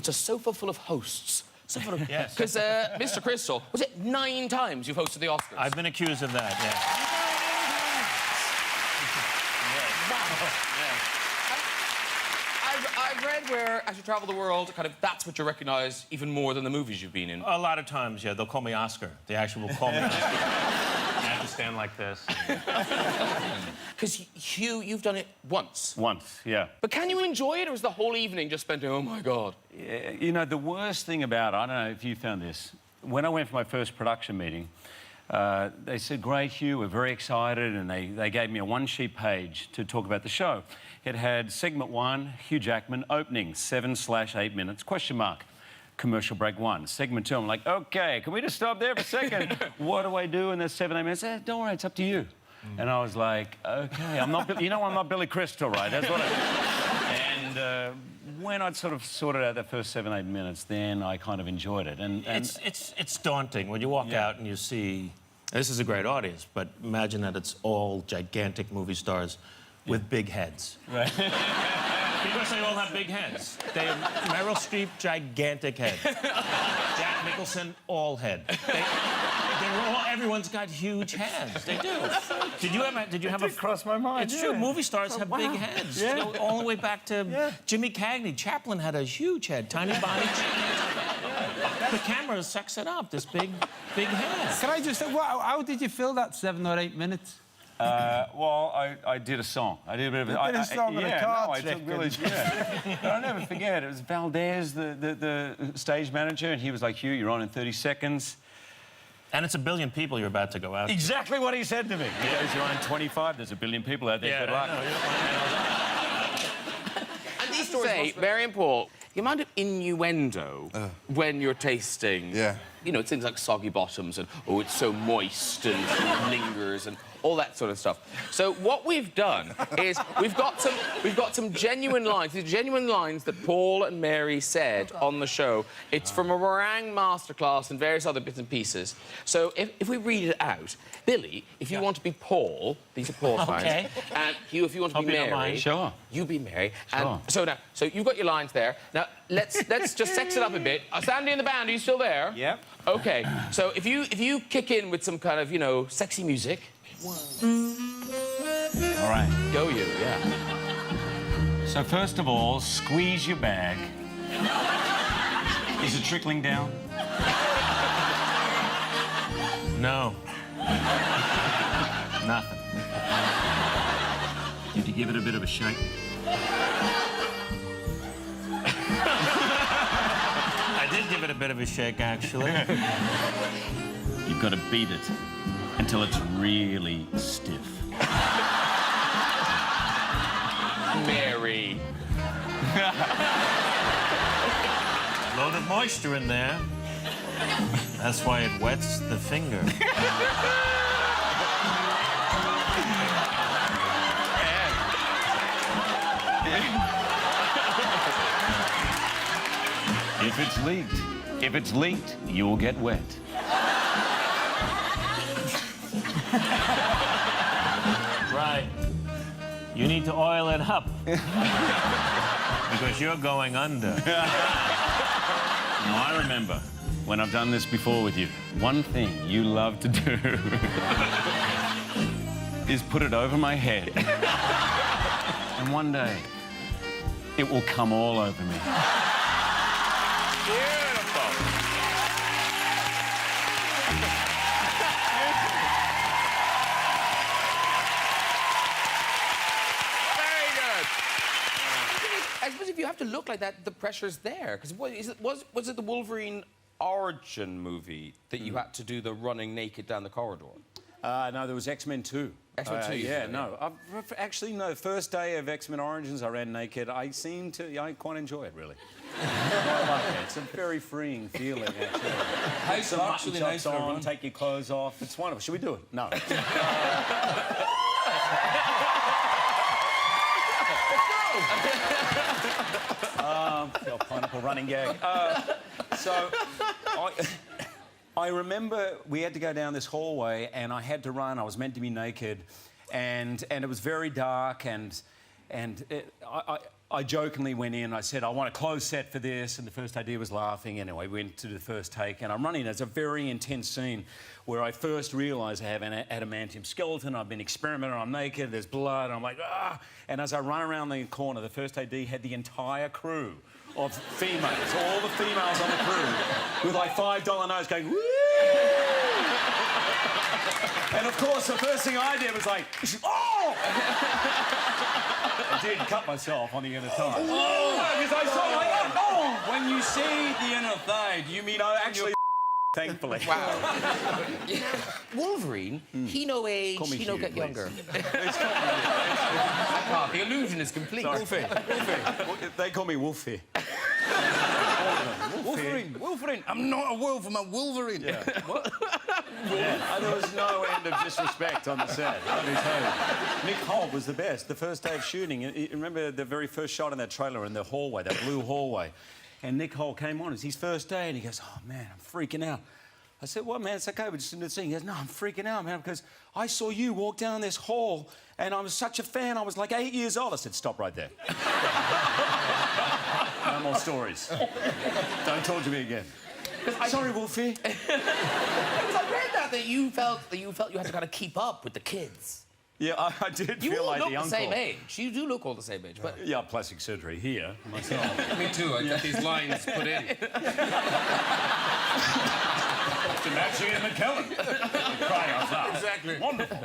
it's a sofa full of hosts. Sofa full of... Yes. Because, Mr. Crystal, was it 9 times you've hosted the Oscars? I've been accused of that, yeah. I've read where, as you travel the world, kind of that's what you recognise even more than the movies you've been in. A lot of times, yeah, they'll call me Oscar. They actually will call me Oscar. I have to stand like this. Because, Hugh, you've done it once. Once, yeah. But can you enjoy it, or is the whole evening just spent, oh, my God? Yeah, you know, the worst thing about it, I don't know if you found this, when I went for my first production meeting, they said, great, Hugh, we're very excited, and they gave me a one-sheet page to talk about the show. It had segment 1, Hugh Jackman, opening, 7/8 minutes, question mark. Commercial break 1. Segment 2, I'm like, OK, can we just stop there for a second? What do I do in the 7-8 minutes? Don't worry, it's up to you. And I was like, OK, I'm not, you know, I'm not Billy Crystal, right? That's what And when I'd sort of sorted out the first 7-8 minutes, then I kind of enjoyed it. And It's daunting when you walk out and you see... This is a great audience, but imagine that it's all gigantic movie stars with big heads. Right. Because they all have big heads. They have Meryl Streep, gigantic head. Jack Nicholson, all head. Everyone's got huge heads. They do. Did you have a... cross my mind. It's true. Movie stars have big heads. Yeah. You know, all the way back to Jimmy Cagney. Chaplin had a huge head, tiny body. The camera sucks it up. This big head. Can I just say, how did you fill that 7 or 8 minutes? Well, I did a song. I did a bit of You did a song with a card trick, But I'll never forget, it was Valdez, the stage manager, and he was like, Hugh, you're on in 30 seconds. And it's 1 billion people you're about to go out. Exactly what he said to me. He goes, you're on 25, there's 1 billion people out there, good luck. And these stories say, Mary and Paul, the amount of innuendo when you're tasting, you know, things like soggy bottoms and, oh, it's so moist and it lingers and all that sort of stuff. So what we've done is we've got some genuine lines. These genuine lines that Paul and Mary said on the show. It's from a meringue masterclass and various other bits and pieces. So if we read it out, Billy, if you want to be Paul, these are Paul's lines. And Hugh, if you want to be Mary, sure. You be Mary. Sure. And so you've got your lines there. Now let's just sex it up a bit. Sandy and the band, are you still there? Yep. Okay. So if you kick in with some kind of, you know, sexy music. All right. Go you, yeah. So first of all, squeeze your bag. Is it trickling down? No. Nothing. Did you give it a bit of a shake? I did give it a bit of a shake, actually. You've got to beat it until it's really stiff. Mary. Load of moisture in there. That's why it wets the finger. If it's leaked, you will get wet. Right. You need to oil it up. Because you're going under. Now, I remember when I've done this before with you, one thing you love to do is put it over my head. And one day, it will come all over me. Beautiful. Very good. I suppose if you have to look like that, the pressure's there. Because was it the Wolverine origin movie that you had to do the running naked down the corridor? No, there was X-Men 2. X-Men 2, yeah, no. Actually, no, first day of X-Men Origins, I ran naked. I quite enjoy it, really. I like it. It's a very freeing feeling, actually. Hey, so actually nice on, take your clothes off. It's wonderful. Should we do it? No. Pineapple running gag. I remember we had to go down this hallway and I had to run. I was meant to be naked, and it was very dark, and I jokingly went in, I said, I want a closed set for this, and the first AD was laughing. Anyway, we went to the first take, and I'm running. It's a very intense scene where I first realise I have an adamantium skeleton, I've been experimenting, I'm naked, there's blood, and I'm like, ah! And as I run around the corner, the first AD had the entire crew of females, all the females on the crew, with like $5 notes going, woo! And of course, the first thing I did was like, oh! I did cut myself on the inner thigh. Oh! Because I saw like, oh! When you say the inner thigh, do you mean Actually, thankfully. Wow. Wolverine, he no age, Call me he no Hugh, get please. younger. The illusion is complete. Wolfie. They call me Wolfie. Wolverine. I'm not a wolf, I'm a Wolverine. Yeah. What? There was no end of disrespect on the set. Let me tell you. Nick Holt was the best. The first day of shooting, you remember the very first shot in that trailer in the hallway, that blue hallway, and Nick Holt came on. It's his first day, and he goes, "Oh man, I'm freaking out." I said, "What, man? It's okay. We're just in the scene." He goes, "No, I'm freaking out, man, because I saw you walk down this hall, and I was such a fan. I was like 8 years old." I said, "Stop right there. No more stories. Don't talk to me again." Sorry, Wolfie. Because I read that you felt you had to kind of keep up with the kids. Yeah, I did You feel all like look the the uncle. same age. You do look all the same age, but... Yeah, plastic surgery here, myself. Me too, I got these lines put in. To match Ian McKellen. Crying out loud. Exactly. Wonderful.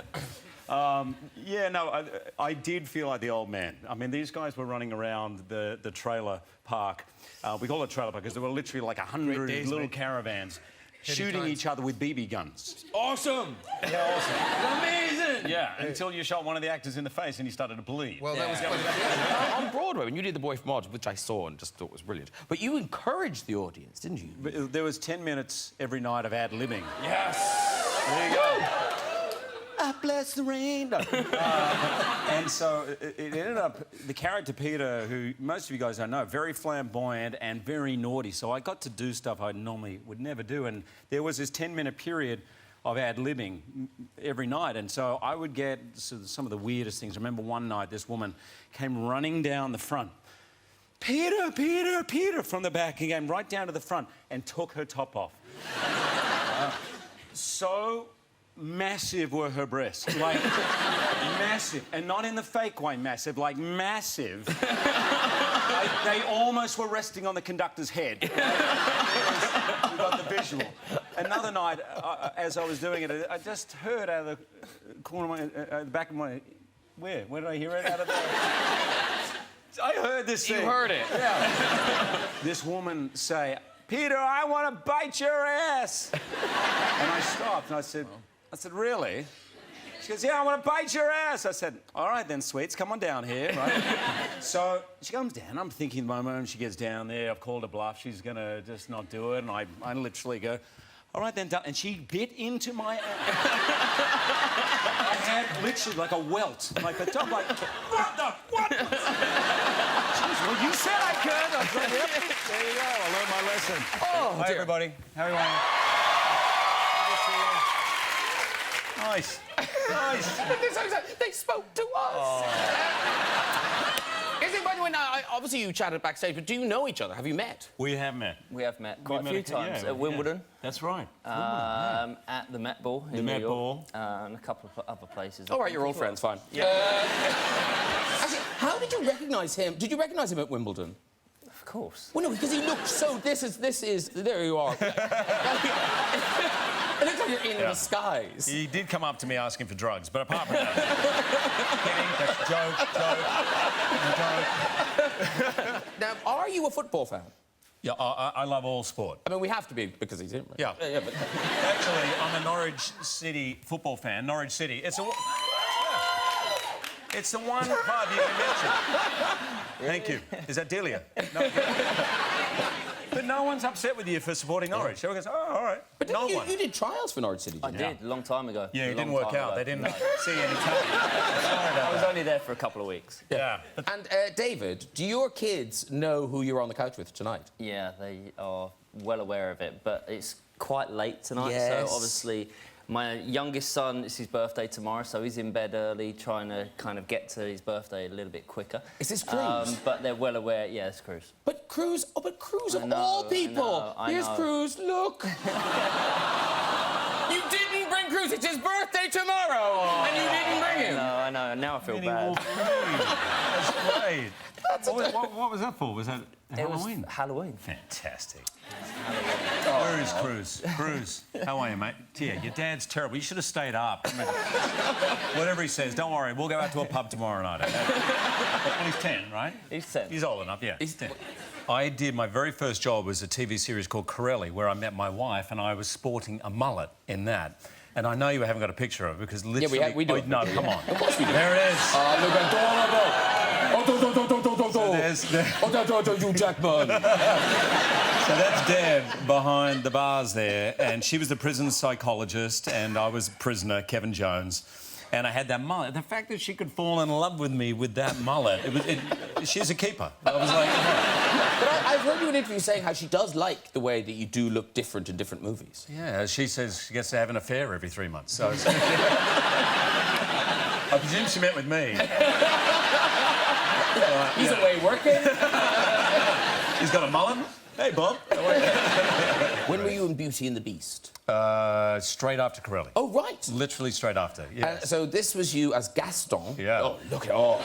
Yeah, no, I did feel like the old man. I mean, these guys were running around the trailer park. We call it trailer park because there were literally like 100 little caravans shooting each other with BB guns. Awesome! Yeah, awesome. Amazing! Yeah, until you shot one of the actors in the face and he started to bleed. Well, that was quite On Broadway, when you did The Boy from Oz, which I saw and just thought was brilliant, but you encouraged the audience, didn't you? But there was 10 minutes every night of ad-libbing. Yes! There you go. I bless the rain. And so it ended up, the character Peter, who most of you guys don't know, very flamboyant and very naughty. So I got to do stuff I normally would never do. And there was this 10-minute period of ad-libbing every night. And so I would get some of the weirdest things. I remember one night this woman came running down the front. Peter, Peter, Peter, from the back. He came right down to the front and took her top off. So massive were her breasts. Like, massive. And not in the fake way massive, like massive. They almost were resting on the conductor's head. We got the visual. Another night, as I was doing it, I just heard out of the corner of the back of my... Where? Where did I hear it? Out of the... I heard this thing. You heard it. Yeah. This woman say, "Peter, I want to bite your ass." And I stopped and I said, "Really?" She goes, "Yeah, I want to bite your ass." I said, "All right then, sweets, come on down here." Right? So she comes down. I'm thinking the moment she gets down there, I've called her bluff. She's going to just not do it. And I literally go, "All right then," and she bit into my ass. I had literally like a welt. Like a top, like, what the? What? She goes, "Well, you said I could." I was like, "Yep, there you go. I learned my lesson." Oh, Hi, everybody. How are you? Nice. Nice. They spoke to us. Is it, by the way, now, obviously you chatted backstage, but do you know each other? Have you met? We have met. We have met quite a few times yeah, at Wimbledon, That's right. at the Met Ball in The New Met York, Ball. and a couple of other places. All right, you're old friends, fine. Yeah. Actually, how did you recognise him? Did you recognise him at Wimbledon? Of course. Well, no, because he looked so... This is... There you are. It looks like you're in disguise. He did come up to me asking for drugs, but apart from that... Kidding, that's joke. Now, are you a football fan? Yeah, I love all sport. I mean, we have to be because he's in. Right? Yeah. Yeah, but... Actually, I'm a Norwich City football fan. Norwich City. It's the one club you can mention. Thank you. Is that Delia? No. But no one's upset with you for supporting Norwich. Everyone goes, "Oh, all right." But no one. You did trials for Norwich City, I didn't you? did, a long time ago. Yeah, A it didn't long work time out. ago. They didn't No. see any talent. I was only there for a couple of weeks. Yeah. And, David, do your kids know who you're on the couch with tonight? Yeah, they are well aware of it, but it's quite late tonight, Yes. so obviously My youngest son, it's his birthday tomorrow, so he's in bed early, trying to kind of get to his birthday a little bit quicker. Is this Cruz? But they're well aware, yeah, it's Cruz. But Cruz, Cruz of all people. Here's Cruz, look. You didn't bring Cruz, it's his birthday tomorrow, and you didn't bring him. I know, and now I feel bad. That's great. What was that for? Was that Halloween? It was Halloween. Fantastic. Where is Cruz? Cruz, how are you, mate? Yeah, your dad's terrible. You should have stayed up. I mean, whatever he says, don't worry. We'll go out to a pub tomorrow night. Well, he's 10, right? He's 10. He's old enough, yeah. He's 10. I did my very first job was a TV series called Corelli, where I met my wife, and I was sporting a mullet in that. And I know you haven't got a picture of it because literally... Yeah, we do. No, come on. Of course we do. There it is. Look adorable. Hugh Jackman. So that's Deb behind the bars there, and she was the prison psychologist, and I was prisoner, Kevin Jones. And I had that mullet. The fact that she could fall in love with me with that mullet, she's a keeper. I was like... But I've heard you in interviews saying how she does like the way that you do look different in different movies. Yeah, she says she gets to have an affair every 3 months, so... I presume she met with me. He's away working. He's got a mullet. Hey, Bob. When were you in Beauty and the Beast? Straight after Corelli. Oh, right. Literally straight after, yeah. So this was you as Gaston. Yeah. Oh, look at all.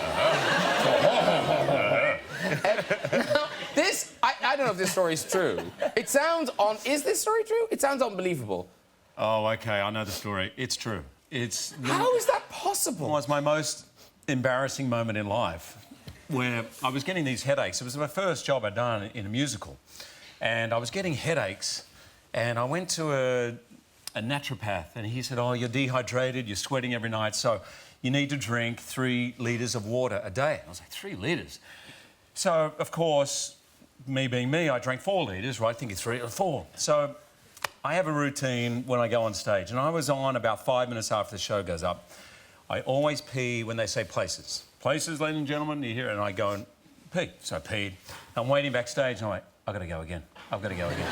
Now, this... I don't know if this story is true. It sounds on... Is this story true? It sounds unbelievable. Oh, OK, I know the story. It's true. It's... How is that possible? It was my most embarrassing moment in life, where I was getting these headaches. It was my first job I'd done in a musical. And I was getting headaches, and I went to a naturopath, and he said, oh, you're dehydrated, you're sweating every night, so you need to drink 3 litres of water a day. I was like, 3 litres? So, of course, me being me, I drank 4 litres, right, thinking 3 or 4. So I have a routine when I go on stage, and I was on about 5 minutes after the show goes up. I always pee when they say places. Places, ladies and gentlemen, you hear it, and I go and pee. So I peed. I'm waiting backstage, and I'm like, I've got to go again. I've got to go again.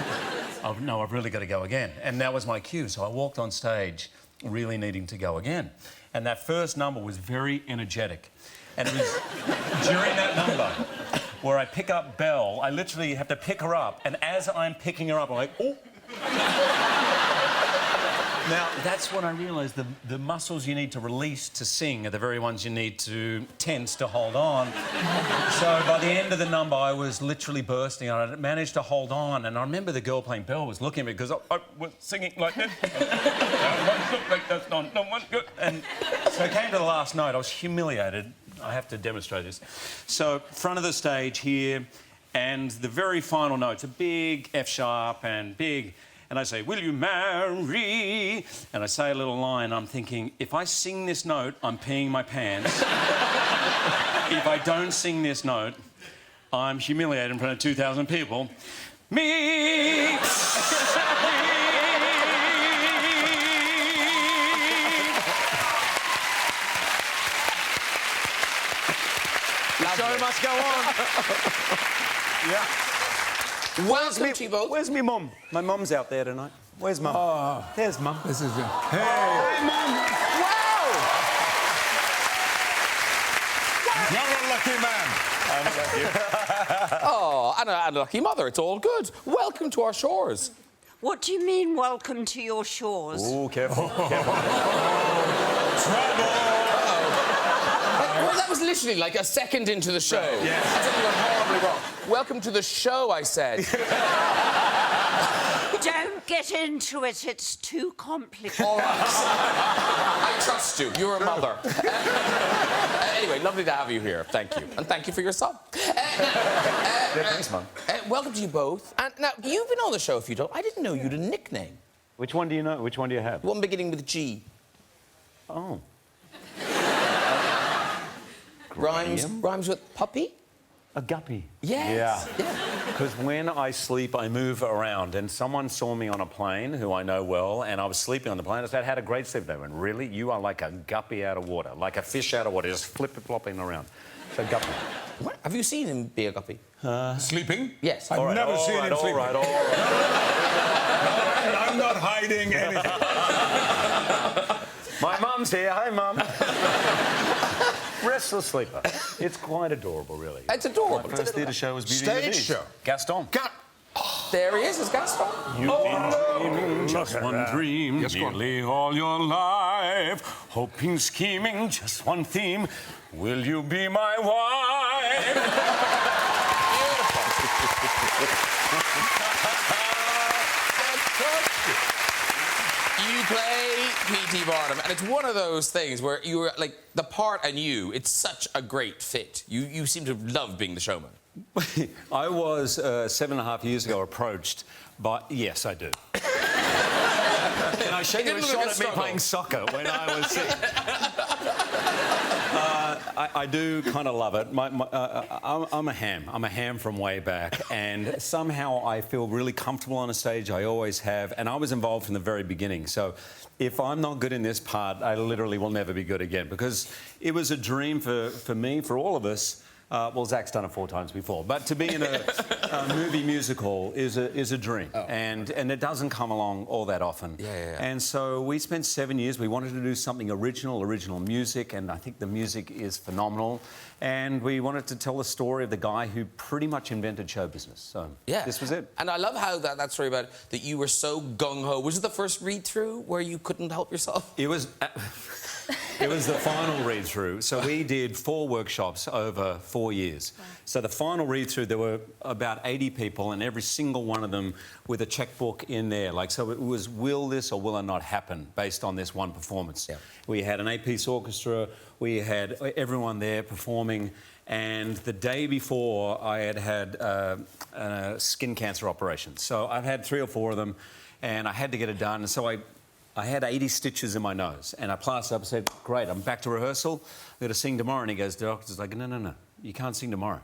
No, I've really got to go again. And that was my cue. So I walked on stage really needing to go again. And that first number was very energetic. And it was during that number where I pick up Belle, I literally have to pick her up, and as I'm picking her up, I'm like, oh. Now, that's when I realised the muscles you need to release to sing are the very ones you need to tense to hold on. So by the end of the number, I was literally bursting, and I managed to hold on. And I remember the girl playing Belle was looking at me because I was singing like this. And so it came to the last note. I was humiliated. I have to demonstrate this. So, front of the stage here, and the very final note's a big F sharp and big... And I say, will you marry? And I say a little line. I'm thinking, if I sing this note, I'm peeing my pants. If I don't sing this note, I'm humiliated in front of 2,000 people. Me. The show must go on. Yeah. Welcome to you both. Where's me mum? My mum's out there tonight. Where's mum? Oh. There's mum. This is it. Hey! Hi, Mum! Wow! You're a lucky man. Oh, and a lucky mother. It's all good. Welcome to our shores. What do you mean, welcome to your shores? Oh, careful, careful. Well, that was literally like a second into the show. Yes. Something went horribly wrong. Welcome to the show, I said. Don't get into it, it's too complicated. All right. I trust you. You're a mother. Anyway, lovely to have you here. Thank you. And thank you for your son. Thanks, Mum. Welcome to you both. And now, you've been on the show a few times. I didn't know you had a nickname. Which one do you know? Which one do you have? One beginning with G. Oh. Rhymes with puppy? A guppy. Yes. Yeah. Because when I sleep, I move around. And someone saw me on a plane, who I know well, and I was sleeping on the plane. I said, I had a great sleep. They went, really? You are like a guppy out of water, like a fish out of water, just flip-flopping around. So, guppy. What? Have you seen him be a guppy? Sleeping? Yes. I've never seen him sleeping. All right. I'm not hiding anything. My mum's here. Hi, Mum. Restless Sleeper. It's quite adorable, really. It's adorable. My first theatre show was Beauty and the Stage Beast. show. Gaston. There he is, it's Gaston. You've been dreaming just one dream, Yes, go on. nearly all your life. Hoping, scheming, just one theme. Will you be my wife? You play P.T. Barnum, and it's one of those things where you were like the part and you. It's such a great fit. You seem to love being the showman. I was 7.5 years ago approached by. Yes, I do. Can I show you a didn't look shot like a at me struggle. playing soccer when I was 6? I do kind of love it. I'm a ham. I'm a ham from way back, and somehow I feel really comfortable on a stage. I always have, and I was involved from the very beginning. So if I'm not good in this part, I literally will never be good again, because it was a dream for me, for all of us. Well, Zach's done it 4 times before, but to be in a movie musical is a dream, and it doesn't come along all that often. Yeah. And so we spent 7 years. We wanted to do something original music, and I think the music is phenomenal. And we wanted to tell the story of the guy who pretty much invented show business. So Yeah. this was it. And I love how that story about that you were so gung-ho. Was it the first read-through where you couldn't help yourself? It was. It was the final read-through. So we did 4 workshops over 4 years. Wow. So the final read-through, there were about 80 people, and every single one of them with a checkbook in there. Like, so it was, will this or will it not happen, based on this one performance. Yeah. We had an 8-piece orchestra. We had everyone there performing. And the day before, I had a skin cancer operation. So I've had 3 or 4 of them, and I had to get it done. And so I had 80 stitches in my nose, and I plastered up and said, great, I'm back to rehearsal. I'm going to sing tomorrow. And he goes, the doctor's like, no, you can't sing tomorrow.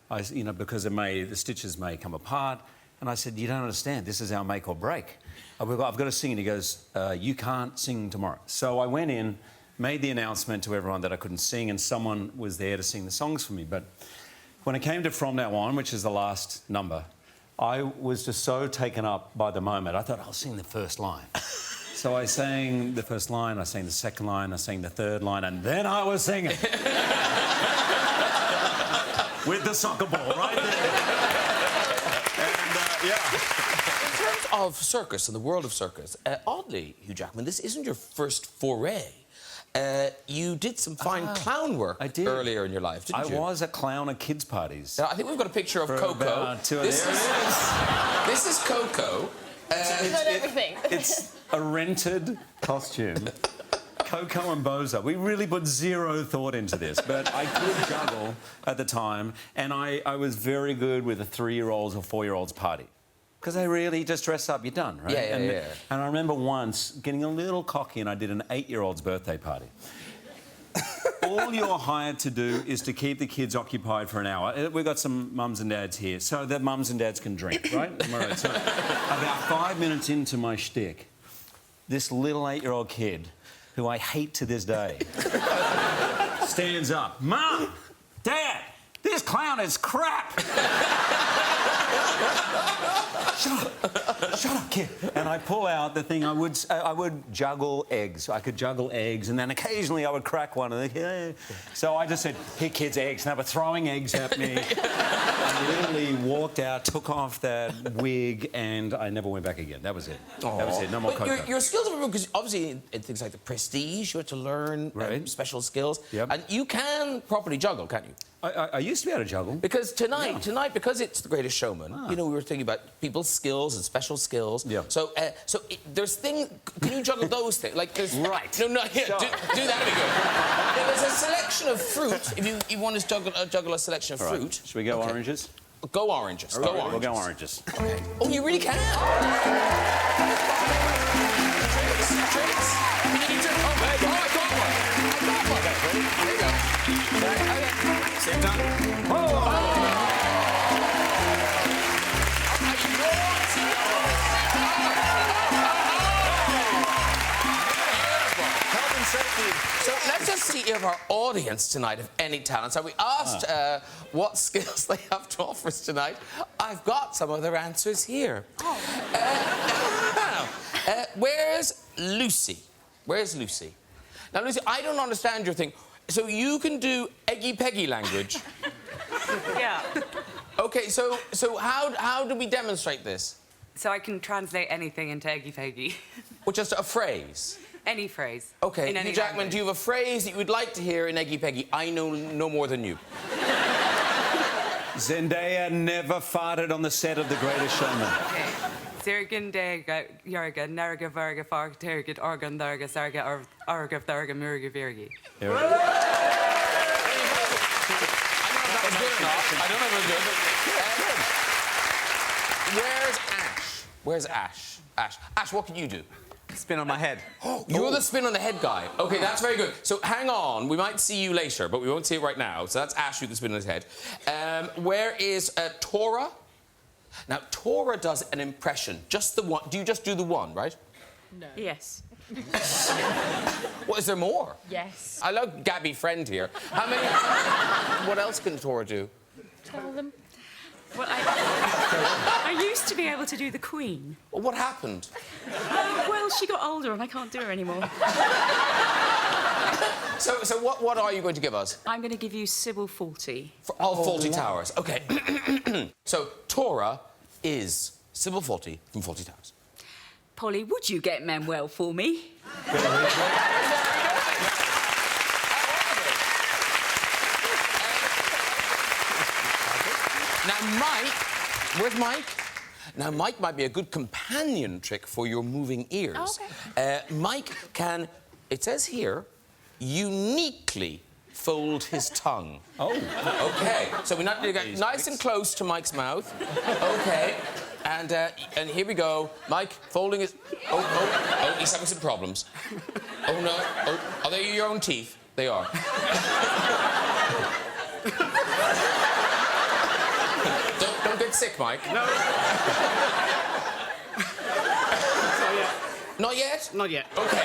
Because the stitches may come apart. And I said, you don't understand. This is our make or break. I've got to sing. And he goes, you can't sing tomorrow. So I went in, made the announcement to everyone that I couldn't sing, and someone was there to sing the songs for me. But when it came to From Now On, which is the last number, I was just so taken up by the moment. I thought, I'll sing the first line. So I sang the first line, I sang the second line, I sang the third line, and then I was singing. With the soccer ball right there. And, In terms of circus and the world of circus, oddly, Hugh Jackman, this isn't your first foray. You did some fine clown work earlier in your life, didn't you? I was a clown at kids' parties. Now, I think we've got a picture of Coco. This is Coco. It's a rented costume. Coco and Bozo. We really put zero thought into this, but I could juggle at the time, and I was very good with the 3-year-olds or 4-year-olds party. Because they really just dress up, you're done, right? Yeah. And I remember once getting a little cocky, and I did an 8-year-old's birthday party. All you're hired to do is to keep the kids occupied for an hour. We've got some mums and dads here, so that mums and dads can drink, right? Am I right? So about 5 minutes into my shtick, this little 8-year-old kid, who I hate to this day, stands up. Mum! Dad! This clown is crap! Shut up, kid. And I pull out the thing. I would juggle eggs. I could juggle eggs, and then occasionally I would crack one. And hey. So I just said, "Here, kids, eggs." And they were throwing eggs at me. I literally walked out, took off that wig, and I never went back again. That was it. Aww. That was it. No more Coco. Your skills are because obviously in things like the Prestige, you had to learn special skills. Yep. And you can properly juggle, can't you? I used to be able to juggle. Because tonight, because it's The Greatest Showman, you know, we were thinking about people's skills and special skills. Yeah. So, there's things. Can you juggle those things? Like, there's right. No, yeah, Sure. do that. Be good. There's a selection of fruit. If you want to juggle a selection of fruit. Right. Should we go oranges? Go oranges. Right, go oranges. We'll go oranges. Okay. Oh, you really can. Tricks. Oh, I got one. There you go. Same time. So let's just see if our audience tonight have any talent. So we asked what skills they have to offer us tonight. I've got some of their answers here. where's Lucy? Where's Lucy? Now, Lucy, I don't understand your thing. So you can do eggy-peggy language? Yeah. OK, so how do we demonstrate this? So I can translate anything into eggy peggy. Or just a phrase? Any phrase. OK, in any Hugh Jackman, language. do you have a phrase that you would like to hear in eggy-peggy? I know no more than you. Zendaya never farted on the set of The Greatest Showman. Okay. Zirgan dega yarga narga varga farg tergit organ darga sarga arga tharga murga virgi. I don't know if it was good. Where's Ash? Where's Ash? Ash, what can you do? Spin on my head. You're the spin on the head guy. OK, that's very good. So hang on, we might see you later, but we won't see it right now. So that's Ash with the spin on his head. Where is Tora? Now, Tora does an impression. Just the one. Do you just do the one, right? No. Yes. What, is there more? Yes. I love Gabby Friend here. How many... What else can Tora do? Tell them. Well, I used to be able to do the Queen. Well, what happened? Well, she got older and I can't do her anymore. So what are you going to give us? I'm going to give you Sybil Fawlty. Fawlty Towers. OK. So Tora is Sybil Fawlty from Fawlty Towers. Polly, would you get Manuel for me? Now, Mike... Where's Mike? Now, Mike might be a good companion trick for your moving ears. Oh, okay. Mike can, it says here, uniquely fold his tongue. Oh. OK, so we need to get nice and close to Mike's mouth. OK, and here we go. Mike, folding his... Oh, he's having some problems. Oh, no. Oh, are they your own teeth? They are. Don't get sick, Mike. No. Not yet? Not yet. OK.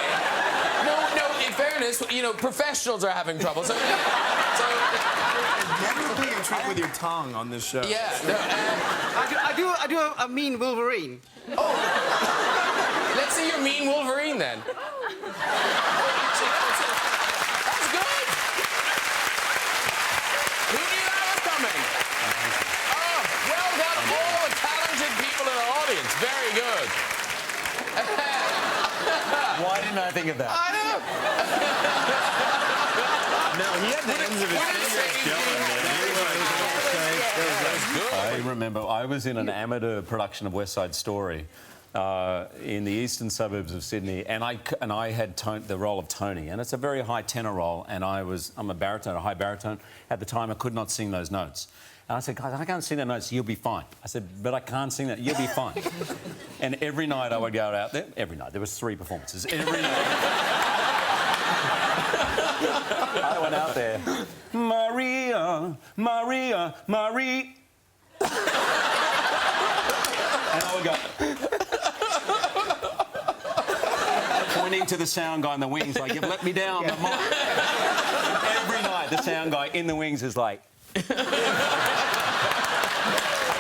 No, in fairness, you know, professionals are having trouble, so... Never play a trick with your tongue on this show. Yeah. No, I do a mean Wolverine. Oh. Let's see your mean Wolverine, then. That's good. Who knew that was coming? Oh, well done, all the talented people in the audience. Very good. Why didn't I think of that? I know. No, he had the ends of his fingers I remember I was in an amateur production of West Side Story in the eastern suburbs of Sydney, and I had the role of Tony, and it's a very high tenor role, and I'm a baritone, a high baritone. At the time, I could not sing those notes. And I said, guys, I can't sing that notes, you'll be fine. I said, but I can't sing that, you'll be fine. And every night I would go out there, every night, there was 3 performances, every night. I went out there, Maria, Maria, Marie. And I would go... pointing to the sound guy in the wings, like, you've let me down. Every night, the sound guy in the wings is like... I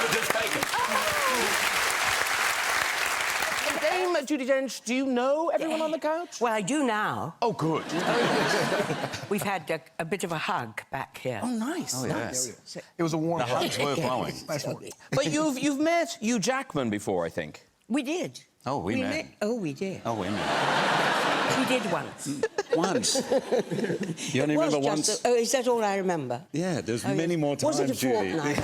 would just take it. Dame Judi Dench, do you know everyone on the couch? Well, I do now. Oh, good. We've had a bit of a hug back here. Oh, nice. Oh, yes. It was a warm hug. hugs were flowing. But you've met Hugh Jackman before, I think. We did. Oh, we met. Oh, we did. Oh, we met. We did once. Once. You only remember once? Is that all I remember? Yeah, there's many more times, Was it a Judy. fortnight?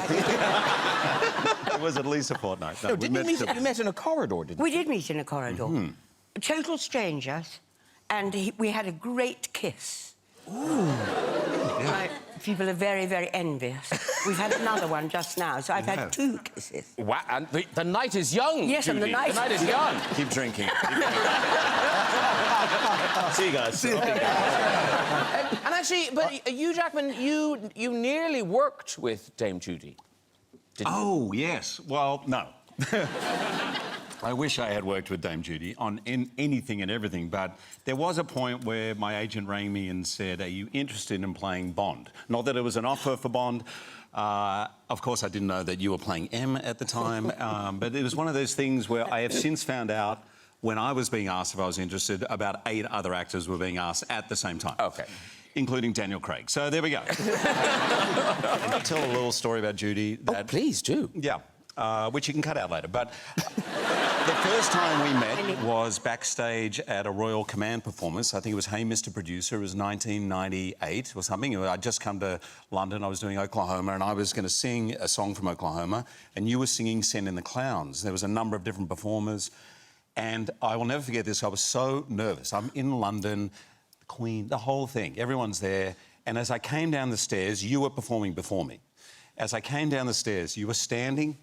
It was at least a fortnight. No, didn't you met in a corridor, didn't you? We did meet in a corridor. Total strangers, and we had a great kiss. Ooh. Yeah. People are very, very envious. We've had another one just now, so I've had 2 kisses. Wow, and the night is young, Yes, Judy. and the night is young. Keep drinking. See you guys. And actually, but Hugh Jackman, you nearly worked with Dame Judi. Oh, yes. Well, no. I wish I had worked with Dame Judi on anything and everything, but there was a point where my agent rang me and said, are you interested in playing Bond? Not that it was an offer for Bond. Of course, I didn't know that you were playing M at the time, but it was one of those things where I have since found out when I was being asked if I was interested, about 8 other actors were being asked at the same time. Okay. Including Daniel Craig. So there we go. Can I tell a little story about Judi? Oh, please do. Yeah, which you can cut out later. But the first time we met was backstage at a Royal Command performance. I think it was Hey Mr. Producer. It was 1998 or something. I'd just come to London. I was doing Oklahoma, and I was going to sing a song from Oklahoma, and you were singing Send in the Clowns. There was a number of different performers, and I will never forget this. I was so nervous. I'm in London, Queen, the whole thing. Everyone's there. And as I came down the stairs, you were performing before me. As I came down the stairs, you were standing.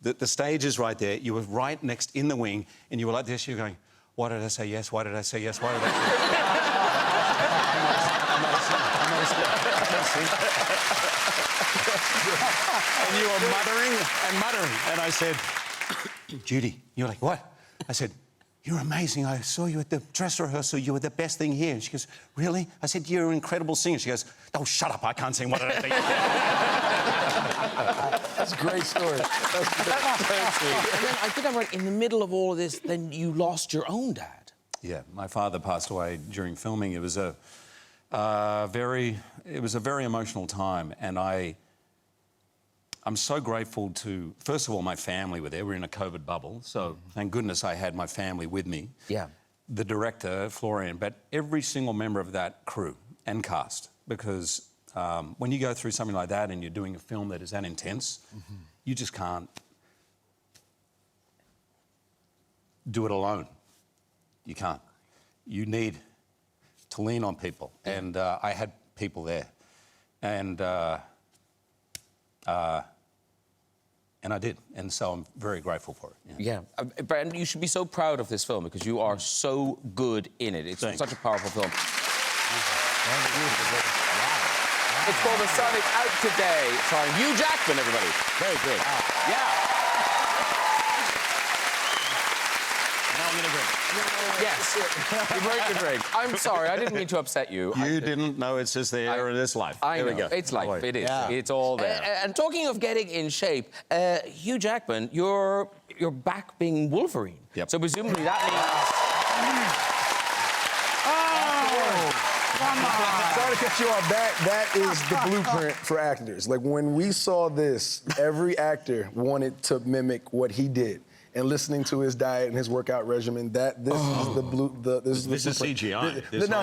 The stage is right there. You were right next in the wing, and you were like this. You were going, "Why did I say yes? Why did I say yes? Why did I say yes?" And you were muttering and muttering. And I said, "Judi," you're like, "What?" I said, "You're amazing. I saw you at the dress rehearsal. You were the best thing here." And she goes, "Really?" I said, "You're an incredible singer." She goes, "Oh, shut up. I can't sing. What did I think?" That's a great story. That's sweet. And then I think I'm right, in the middle of all of this, then you lost your own dad. Yeah, my father passed away during filming. It was a very emotional time, and I'm so grateful to, first of all, my family were there. We're in a COVID bubble, so thank goodness I had my family with me. Yeah. The director, Florian, but every single member of that crew and cast, because when you go through something like that and you're doing a film that is that intense, you just can't do it alone. You can't. You need to lean on people, and I had people there, and I did, and so I'm very grateful for it. Yeah. Brandon, you should be so proud of this film because you are so good in it. It's such a powerful film. It's called The Sun Is Out Today, starring Hugh Jackman, everybody. Very good. Yeah. Now I'm going to drink. Yes. You break the drink. I'm sorry, I didn't mean to upset you. You didn't know it's just there and it's life. I know. There we go. It's life. It is. Yeah. It's all there. And talking of getting in shape, Hugh Jackman, you're back being Wolverine. Yep. So presumably that means... Sorry to cut you off. That is the blueprint for actors. Like, when we saw this, every actor wanted to mimic what he did. And listening to his diet and his workout regimen, this is the This is CGI. No.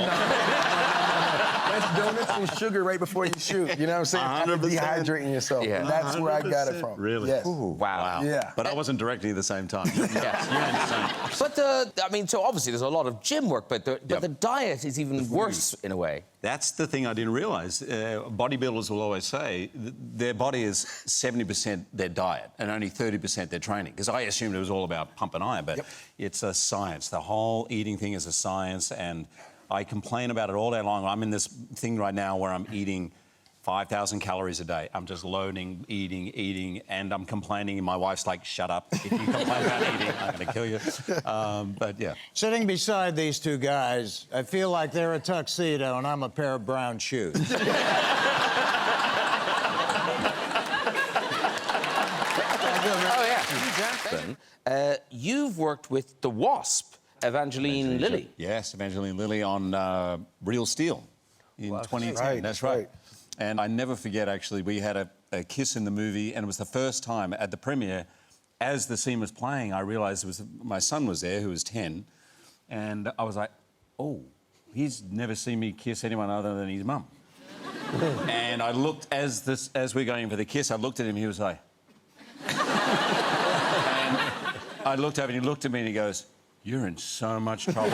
That's donuts and sugar right before you shoot. You know what I'm saying? 100%. Dehydrating yourself. Yeah. And that's where I got it from. Really? Yes. Wow. Yeah. But I wasn't directing at the same time. Yes. But I mean, so obviously there's a lot of gym work, but the diet is even worse in a way. That's the thing I didn't realise. Bodybuilders will always say their body is 70% their diet and only 30% their training. Because I assumed it was all about pump and iron, but it's a science. The whole eating thing is a science, and I complain about it all day long. I'm in this thing right now where I'm eating 5,000 calories a day. I'm just loading, eating, and I'm complaining. And my wife's like, "Shut up. If you complain about eating, I'm going to kill you." But, yeah. Sitting beside these two guys, I feel like they're a tuxedo and I'm a pair of brown shoes. You've worked with the Wasp, Evangeline Lilly. Yes, Evangeline Lilly on Real Steel in 2010. That's right. And I never forget, actually, we had a kiss in the movie, and it was the first time at the premiere, as the scene was playing, I realised my son was there, who was 10, and I was like, oh, he's never seen me kiss anyone other than his mum. And I looked, as we're going for the kiss, I looked at him, he was like... And I looked over and he looked at me and he goes, "You're in so much trouble."